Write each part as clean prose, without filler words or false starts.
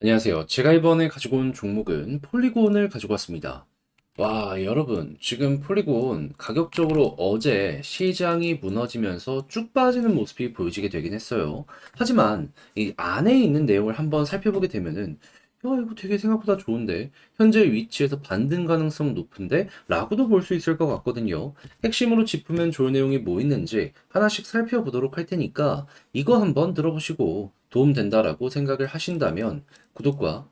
안녕하세요. 제가 이번에 가지고 온 종목은 폴리곤을 가지고 왔습니다. 와, 여러분, 지금 폴리곤 가격적으로 어제 시장이 무너지면서 쭉 빠지는 모습이 보여지게 되긴 했어요. 하지만 이 안에 있는 내용을 한번 살펴보게 되면은, 야, 이거 되게 생각보다 좋은데, 현재 위치에서 반등 가능성 높은데? 라고도 볼 수 있을 것 같거든요. 핵심으로 짚으면 좋을 내용이 뭐 있는지 하나씩 살펴보도록 할 테니까, 이거 한번 들어보시고 도움된다라고 생각을 하신다면, 구독과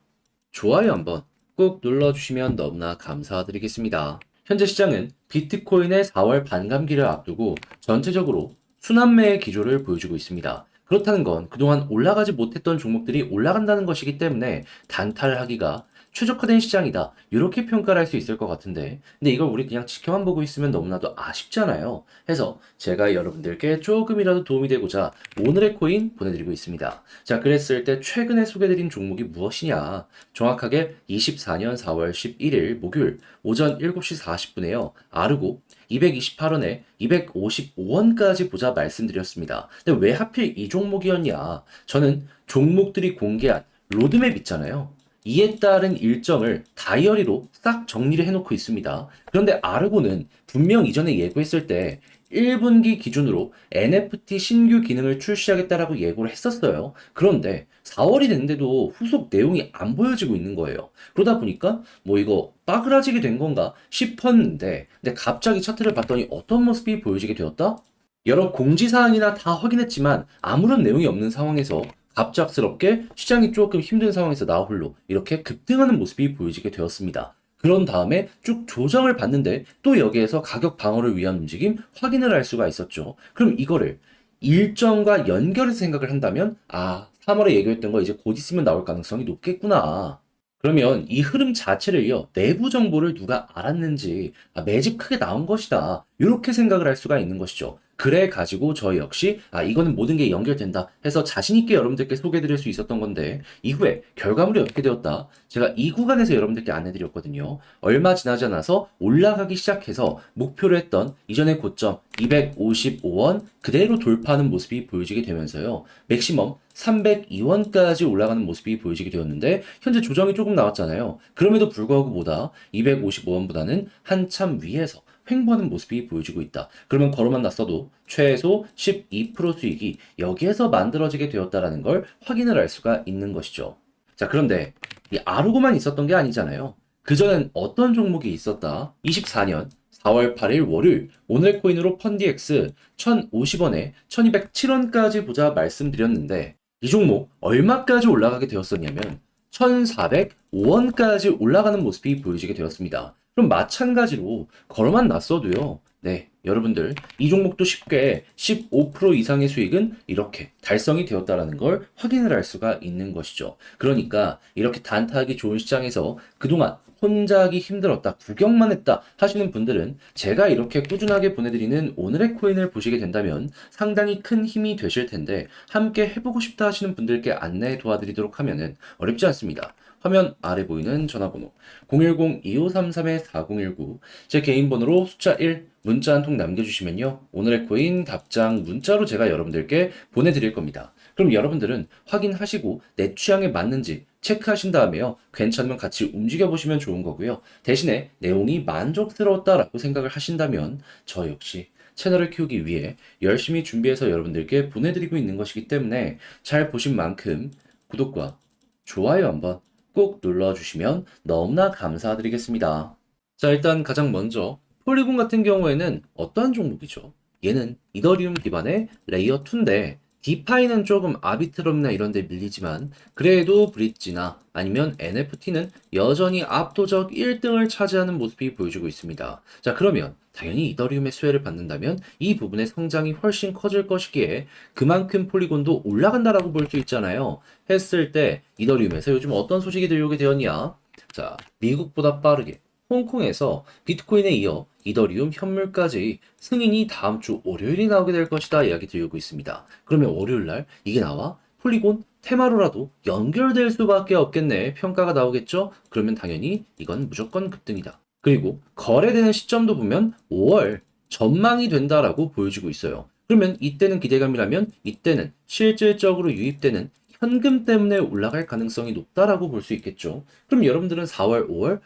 좋아요 한번 꾹 눌러주시면 너무나 감사드리겠습니다. 현재 시장은 비트코인의 4월 반감기를 앞두고 전체적으로 순환매의 기조를 보여주고 있습니다. 그렇다는 건 그동안 올라가지 못했던 종목들이 올라간다는 것이기 때문에 단타하기가 최적화된 시장이다. 이렇게 평가를 할 수 있을 것 같은데. 근데 이걸 우리 그냥 지켜만 보고 있으면 너무나도 아쉽잖아요. 해서 제가 여러분들께 조금이라도 도움이 되고자 오늘의 코인 보내드리고 있습니다. 자, 그랬을 때 최근에 소개드린 종목이 무엇이냐? 정확하게 24년 4월 11일 목요일 오전 7시 40분에요. 아르고 228원에 255원까지 보자 말씀드렸습니다. 근데 왜 하필 이 종목이었냐? 저는 종목들이 공개한 로드맵 있잖아요. 이에 따른 일정을 다이어리로 싹 정리를 해놓고 있습니다. 그런데 아르고는 분명 이전에 예고했을 때 1분기 기준으로 NFT 신규 기능을 출시하겠다라고 예고를 했었어요. 그런데 4월이 됐는데도 후속 내용이 안 보여지고 있는 거예요. 그러다 보니까 뭐 이거 빠그라지게 된 건가 싶었는데, 근데 갑자기 차트를 봤더니 어떤 모습이 보여지게 되었다? 여러 공지사항이나 다 확인했지만 아무런 내용이 없는 상황에서 갑작스럽게 시장이 조금 힘든 상황에서 나 홀로 이렇게 급등하는 모습이 보여지게 되었습니다. 그런 다음에 쭉 조정을 받는데 또 여기에서 가격 방어를 위한 움직임 확인을 할 수가 있었죠. 그럼 이거를 일정과 연결해서 생각을 한다면 3월에 예고했던 거 이제 곧 있으면 나올 가능성이 높겠구나. 그러면 이 흐름 자체를요, 내부 정보를 누가 알았는지, 매집 크게 나온 것이다. 이렇게 생각을 할 수가 있는 것이죠. 그래 가지고 저 역시, 이거는 모든 게 연결된다 해서 자신있게 여러분들께 소개해드릴 수 있었던 건데, 이후에 결과물이 어떻게 되었다? 제가 이 구간에서 여러분들께 안내드렸거든요. 얼마 지나지 않아서 올라가기 시작해서 목표를 했던 이전의 고점 255원 그대로 돌파하는 모습이 보여지게 되면서요. 맥시멈 302원까지 올라가는 모습이 보여지게 되었는데 현재 조정이 조금 나왔잖아요. 그럼에도 불구하고 보다 255원보다는 한참 위에서 횡보하는 모습이 보여지고 있다. 그러면 걸어만 났어도 최소 12% 수익이 여기에서 만들어지게 되었다라는 걸 확인을 할 수가 있는 것이죠. 자, 그런데 이 아르고만 있었던 게 아니잖아요. 그전엔 어떤 종목이 있었다? 24년 4월 8일 월요일 오늘 코인으로 펀디엑스 1,050원에 1,207원까지 보자 말씀드렸는데 이 종목 얼마까지 올라가게 되었었냐면 1,405원까지 올라가는 모습이 보여지게 되었습니다. 그럼 마찬가지로 걸어만 놨어도요. 네, 여러분들 이 종목도 쉽게 15% 이상의 수익은 이렇게 달성이 되었다라는 걸 확인을 할 수가 있는 것이죠. 그러니까 이렇게 단타하기 좋은 시장에서 그동안 혼자 하기 힘들었다, 구경만 했다 하시는 분들은 제가 이렇게 꾸준하게 보내드리는 오늘의 코인을 보시게 된다면 상당히 큰 힘이 되실 텐데 함께 해보고 싶다 하시는 분들께 안내 도와드리도록 하면은 어렵지 않습니다. 화면 아래 보이는 전화번호 010-2533-4019 제 개인 번호로 숫자 1 문자 한 통 남겨주시면요. 오늘의 코인 답장 문자로 제가 여러분들께 보내드릴 겁니다. 그럼 여러분들은 확인하시고 내 취향에 맞는지 체크하신 다음에요. 괜찮으면 같이 움직여보시면 좋은 거고요. 대신에 내용이 만족스러웠다라고 생각을 하신다면 저 역시 채널을 키우기 위해 열심히 준비해서 여러분들께 보내드리고 있는 것이기 때문에 잘 보신 만큼 구독과 좋아요 한번 꼭 눌러주시면 너무나 감사드리겠습니다. 자, 일단 가장 먼저 폴리곤 같은 경우에는 어떠한 종목이죠? 얘는 이더리움 기반의 레이어 2인데 디파이는 조금 아비트럼이나 이런 데 밀리지만 그래도 브릿지나 아니면 NFT는 여전히 압도적 1등을 차지하는 모습이 보여주고 있습니다. 자, 그러면 당연히 이더리움의 수혜를 받는다면 이 부분의 성장이 훨씬 커질 것이기에 그만큼 폴리곤도 올라간다라고 볼 수 있잖아요. 했을 때 이더리움에서 요즘 어떤 소식이 들려오게 되었냐? 자, 미국보다 빠르게 홍콩에서 비트코인에 이어 이더리움 현물까지 승인이 다음 주 월요일이 나오게 될 것이다 이야기 들리고 있습니다. 그러면 월요일 날 이게 나와 폴리곤 테마로라도 연결될 수밖에 없겠네 평가가 나오겠죠? 그러면 당연히 이건 무조건 급등이다. 그리고 거래되는 시점도 보면 5월 전망이 된다라고 보여지고 있어요. 그러면 이때는 기대감이라면 이때는 실질적으로 유입되는 현금 때문에 올라갈 가능성이 높다라고 볼 수 있겠죠. 그럼 여러분들은 4월, 5월,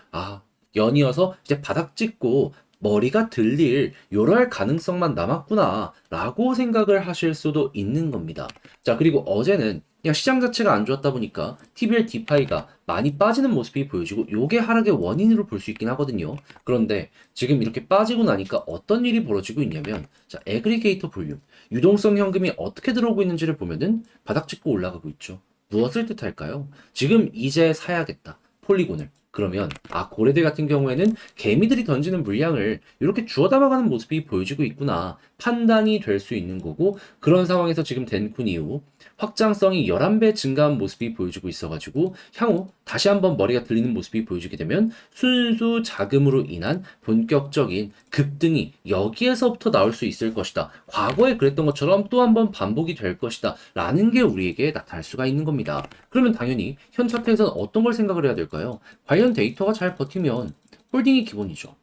연이어서 이제 바닥 찍고 머리가 들릴 요럴 가능성만 남았구나 라고 생각을 하실 수도 있는 겁니다. 자, 그리고 어제는 그냥 시장 자체가 안 좋았다 보니까 TBL 디파이가 많이 빠지는 모습이 보여지고 요게 하락의 원인으로 볼 수 있긴 하거든요. 그런데 지금 이렇게 빠지고 나니까 어떤 일이 벌어지고 있냐면, 자, 애그리게이터 볼륨, 유동성 현금이 어떻게 들어오고 있는지를 보면은 바닥 찍고 올라가고 있죠. 무엇을 뜻할까요? 지금 이제 사야겠다. 폴리곤을. 그러면 고래들 같은 경우에는 개미들이 던지는 물량을 이렇게 주워 담아가는 모습이 보여지고 있구나 판단이 될 수 있는 거고, 그런 상황에서 지금 덴쿤 이후 확장성이 11배 증가한 모습이 보여지고 있어가지고 향후 다시 한번 머리가 들리는 모습이 보여지게 되면 순수 자금으로 인한 본격적인 급등이 여기에서부터 나올 수 있을 것이다. 과거에 그랬던 것처럼 또 한번 반복이 될 것이다 라는 게 우리에게 나타날 수가 있는 겁니다. 그러면 당연히 현 차트에서는 어떤 걸 생각을 해야 될까요? 관련 데이터가 잘 버티면 홀딩이 기본이죠.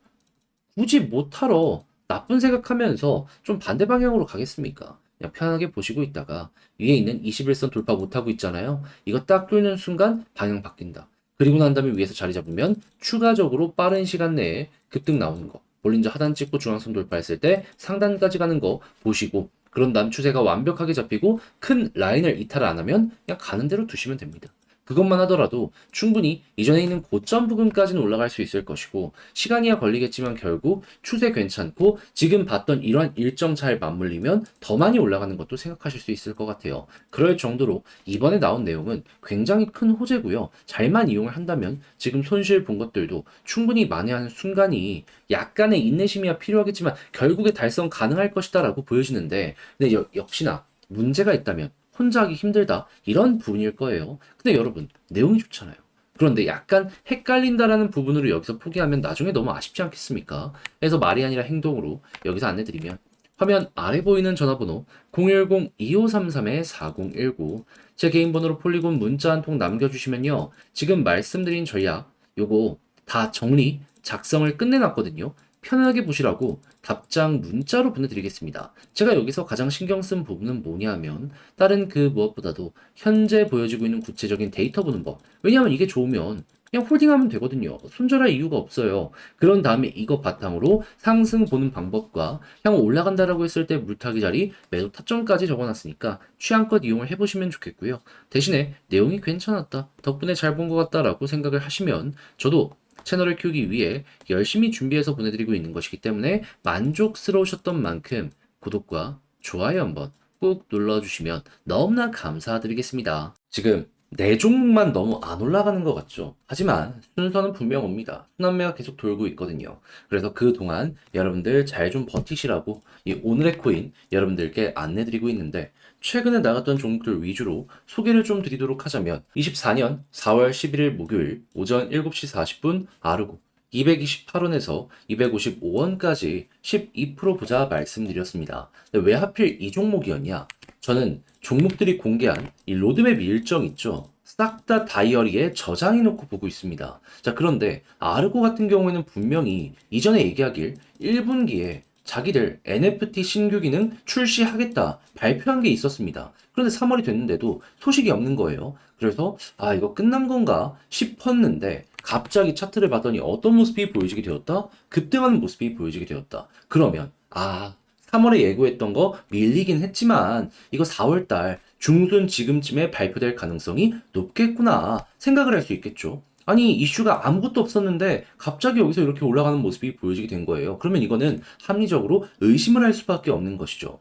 굳이 못하러 나쁜 생각하면서 좀 반대 방향으로 가겠습니까? 그냥 편하게 보시고 있다가 위에 있는 21선 돌파 못하고 있잖아요. 이거 딱 뚫는 순간 방향 바뀐다. 그리고 난 다음에 위에서 자리 잡으면 추가적으로 빠른 시간 내에 급등 나오는 거. 볼린저 하단 찍고 중앙선 돌파했을 때 상단까지 가는 거 보시고, 그런 다음 추세가 완벽하게 잡히고 큰 라인을 이탈 안 하면 그냥 가는 대로 두시면 됩니다. 그것만 하더라도 충분히 이전에 있는 고점 부근까지는 올라갈 수 있을 것이고, 시간이야 걸리겠지만 결국 추세 괜찮고 지금 봤던 이러한 일정 잘 맞물리면 더 많이 올라가는 것도 생각하실 수 있을 것 같아요. 그럴 정도로 이번에 나온 내용은 굉장히 큰 호재고요. 잘만 이용을 한다면 지금 손실 본 것들도 충분히 만회하는 순간이 약간의 인내심이야 필요하겠지만 결국에 달성 가능할 것이다 라고 보여지는데, 근데 역시나 문제가 있다면 혼자 하기 힘들다 이런 부분일 거예요. 근데 여러분 내용이 좋잖아요. 그런데 약간 헷갈린다라는 부분으로 여기서 포기하면 나중에 너무 아쉽지 않겠습니까? 그래서 말이 아니라 행동으로 여기서 안내드리면, 화면 아래 보이는 전화번호 010-2533-4019 제 개인 번호로 폴리곤 문자 한 통 남겨주시면요, 지금 말씀드린 전략 요거 다 정리 작성을 끝내놨거든요. 편하게 보시라고 답장 문자로 보내드리겠습니다. 제가 여기서 가장 신경 쓴 부분은 뭐냐면, 다른 그 무엇보다도 현재 보여지고 있는 구체적인 데이터 보는 법. 왜냐하면 이게 좋으면 그냥 홀딩하면 되거든요. 손절할 이유가 없어요. 그런 다음에 이거 바탕으로 상승 보는 방법과 향후 올라간다라고 했을 때 물타기 자리 매도 타점까지 적어놨으니까 취향껏 이용을 해보시면 좋겠고요. 대신에 내용이 괜찮았다, 덕분에 잘 본 것 같다라고 생각을 하시면 저도 채널을 키우기 위해 열심히 준비해서 보내드리고 있는 것이기 때문에 만족스러우셨던 만큼 구독과 좋아요 한번 꾹 눌러주시면 너무나 감사드리겠습니다. 지금 네 종목만 너무 안 올라가는 것 같죠? 하지만 순서는 분명 옵니다. 순환매가 계속 돌고 있거든요. 그래서 그동안 여러분들 잘 좀 버티시라고 이 오늘의 코인 여러분들께 안내드리고 있는데, 최근에 나갔던 종목들 위주로 소개를 좀 드리도록 하자면, 24년 4월 11일 목요일 오전 7시 40분 아르고 228원에서 255원까지 12% 보자 말씀드렸습니다. 근데 왜 하필 이 종목이었냐? 저는 종목들이 공개한 이 로드맵 일정 있죠? 싹 다 다이어리에 저장해 놓고 보고 있습니다. 자, 그런데 아르고 같은 경우에는 분명히 이전에 얘기하길 1분기에 자기들 NFT 신규 기능 출시하겠다 발표한 게 있었습니다. 그런데 3월이 됐는데도 소식이 없는 거예요. 그래서 이거 끝난 건가 싶었는데 갑자기 차트를 봤더니 어떤 모습이 보여지게 되었다? 급등하는 모습이 보여지게 되었다. 그러면 3월에 예고했던 거 밀리긴 했지만 이거 4월달 중순 지금쯤에 발표될 가능성이 높겠구나 생각을 할 수 있겠죠. 아니, 이슈가 아무것도 없었는데 갑자기 여기서 이렇게 올라가는 모습이 보여지게 된 거예요. 그러면 이거는 합리적으로 의심을 할 수밖에 없는 것이죠.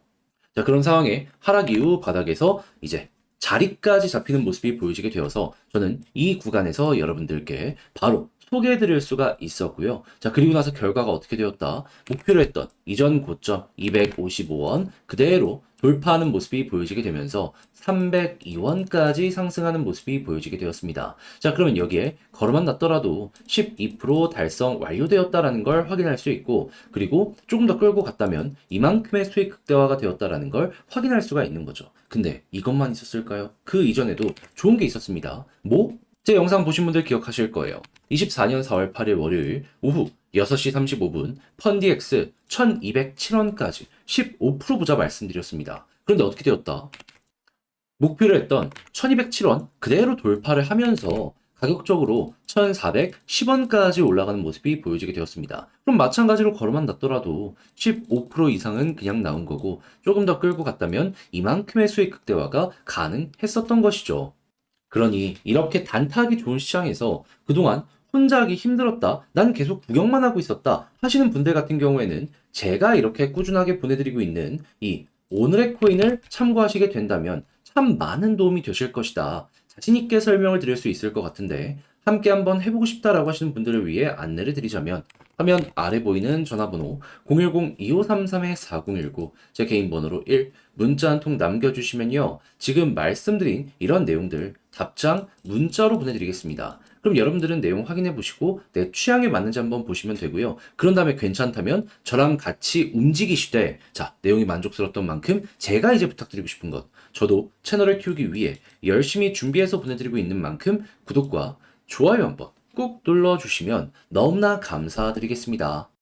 자, 그런 상황에 하락 이후 바닥에서 이제 자리까지 잡히는 모습이 보여지게 되어서 저는 이 구간에서 여러분들께 바로 소개해드릴 수가 있었고요. 자, 그리고 나서 결과가 어떻게 되었다? 목표로 했던 이전 고점 255원 그대로 돌파하는 모습이 보여지게 되면서 302원까지 상승하는 모습이 보여지게 되었습니다. 자, 그러면 여기에 걸어만 놨더라도 12% 달성 완료되었다라는 걸 확인할 수 있고, 그리고 조금 더 끌고 갔다면 이만큼의 수익 극대화가 되었다라는 걸 확인할 수가 있는 거죠. 근데 이것만 있었을까요? 그 이전에도 좋은 게 있었습니다. 제 영상 보신 분들 기억하실 거예요. 24년 4월 8일 월요일 오후 6시 35분 펀디엑스 1207원까지 15% 보자 말씀드렸습니다. 그런데 어떻게 되었다? 목표로 했던 1207원 그대로 돌파를 하면서 가격적으로 1410원까지 올라가는 모습이 보여지게 되었습니다. 그럼 마찬가지로 걸어만 놨더라도 15% 이상은 그냥 나온 거고 조금 더 끌고 갔다면 이만큼의 수익 극대화가 가능했었던 것이죠. 그러니 이렇게 단타하기 좋은 시장에서 그동안 혼자 하기 힘들었다, 난 계속 구경만 하고 있었다 하시는 분들 같은 경우에는 제가 이렇게 꾸준하게 보내드리고 있는 이 오늘의 코인을 참고하시게 된다면 참 많은 도움이 되실 것이다. 자신있게 설명을 드릴 수 있을 것 같은데 함께 한번 해보고 싶다라고 하시는 분들을 위해 안내를 드리자면 화면 아래 보이는 전화번호 010-2533-4019 제 개인 번호로 1 문자 한 통 남겨주시면요. 지금 말씀드린 이런 내용들 답장 문자로 보내드리겠습니다. 그럼 여러분들은 내용 확인해 보시고 내 취향에 맞는지 한번 보시면 되고요. 그런 다음에 괜찮다면 저랑 같이 움직이시되 자, 내용이 만족스러웠던 만큼 제가 이제 부탁드리고 싶은 것 저도 채널을 키우기 위해 열심히 준비해서 보내드리고 있는 만큼 구독과 좋아요 한번 꾹 눌러주시면 너무나 감사드리겠습니다.